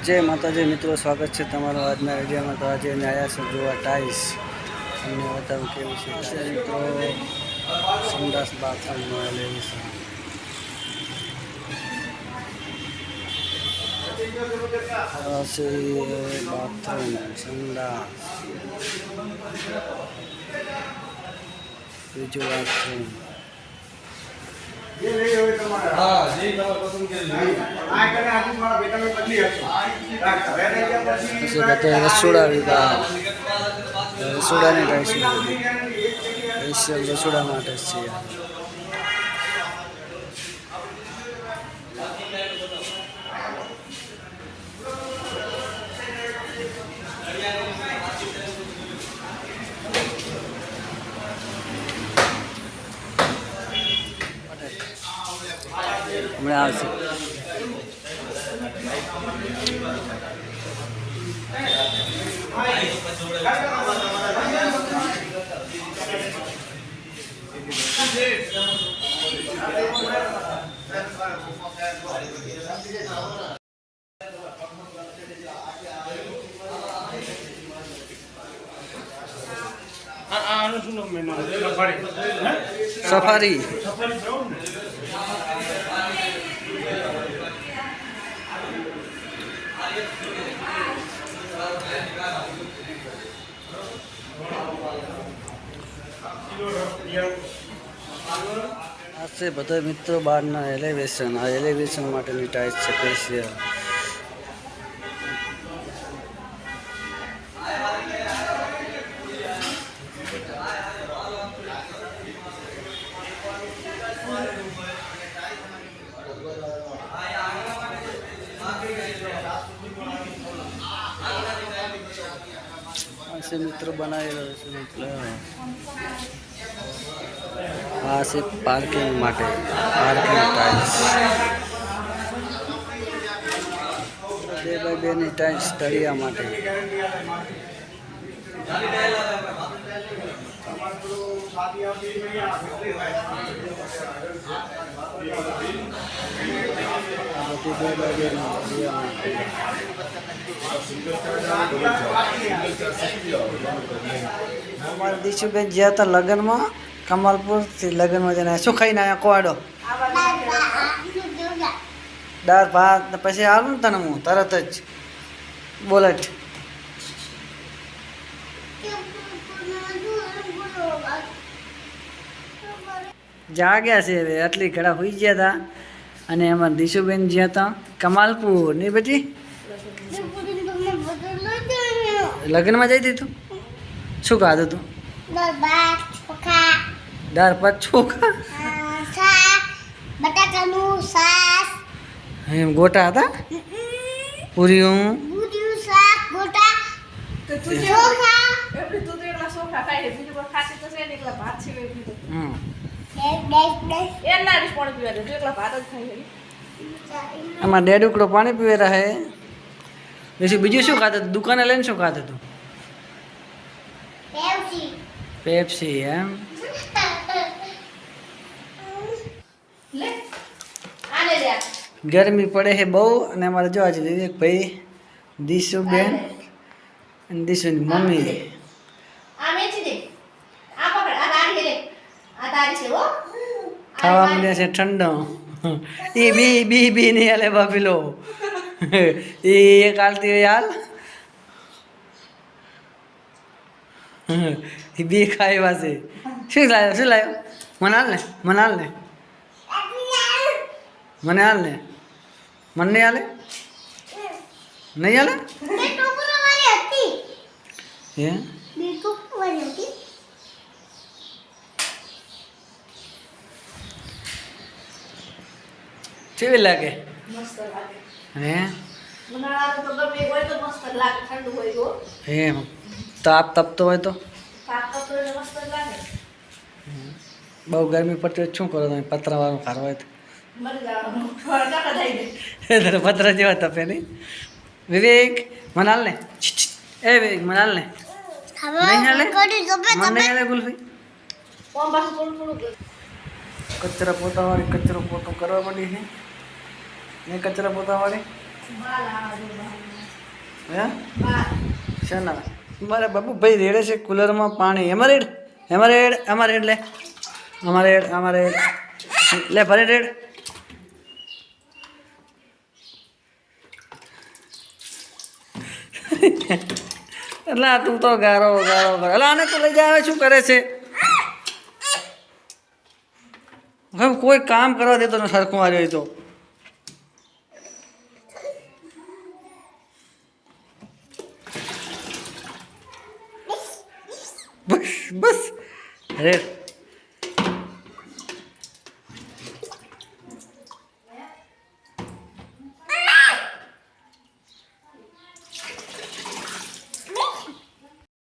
जय माताजी मित्रों, स्वागत है तमारो आजना विडियो में। तो आज आया से जो टाइल्स अમને बताऊँ કેવું છે મિત્રો। સંડાસ બાથરૂમનો એલિવેશન આ છે બાથરૂમ સંડાસ બીજું બાથરૂમ हाँ जी पसंद के रसोड़ा विभाग रसोड़ा ने स्पेशल रसोड़ा माटे छे। हमें आवश्यक सफारी आज से बता मित्रों बार एलिवेशन आ एलिवेशन माटेनी टाइल्स है स्पेशियल। ऐसे मित्र बनाए आ से पार्किंग माटे पार्किंग टाइल्स 2x2 ની टाइल्स तळिया माटे हमारे दिशुबेन ज्या था लगन में कमलपुर थी लगन में जाना शू खाई आया कोडो दाल भात पछी आलू ने तने हूँ तरत ज बोलट जाग्या से आटली घड़ा हुई गया था अने अमर दिशुबेन ज्या था कमालपुर नहीं बेटी लगन में जाती तू शू खाधु तू दाल भात चोखा एम गोटा था पूरीओ एम डेढ़ उकड़ो पानी पीवे रहे बीजू शू खाते दुकाने लैने शू खाते तू पेप्सी एम गर्मी पड़े है बहु अने अमारे जो आज विवेक भाई दिशुबेन अने दिशुनी मम्मी खावा मिले से ठंडो ये बी बी बी नहीं आले बापिलो ये कालती है यार बी खाई वासे शू लायो मनाल ने मने हाल ने मन नहीं आले नहीं आले ये केवी लागे मस्त लागे हैं उनाळा तो गमे होय तो मस्त लागे ठंडू होय गो एम ताप तपतो होय तो ताप तो मस्त लागे बहु गर्मी पड़ती है शू करो तमे पतरा वाळुं खावा होय तो मर जाओ खरका कढाई दे तेरे पतरा जेवा तपे नहीं विवेक मनाल ने ए विवेक मनाल ने नहीं हाले मन नहीं हाले गुल्फी કોમ પાછું થોડું થોડું कचरा पोता वाली कचरो पोतो करवा पड़ी है नहीं कचरा पोता वाली બાલ આવા જો બહાર. હે બાલ. શેના મારે બાબુ ભાઈ રેડે છે કુલરમાં પાણી એમાં રેડ લે આમાં રેડ લે ભરે રેડ એટલે આ તું તો ગારો એટલે આને તો લઈ જાય શું કરે છે હવે કોઈ કામ કરવા દેતો ને સરખું આવ્યો તો બસ રેડ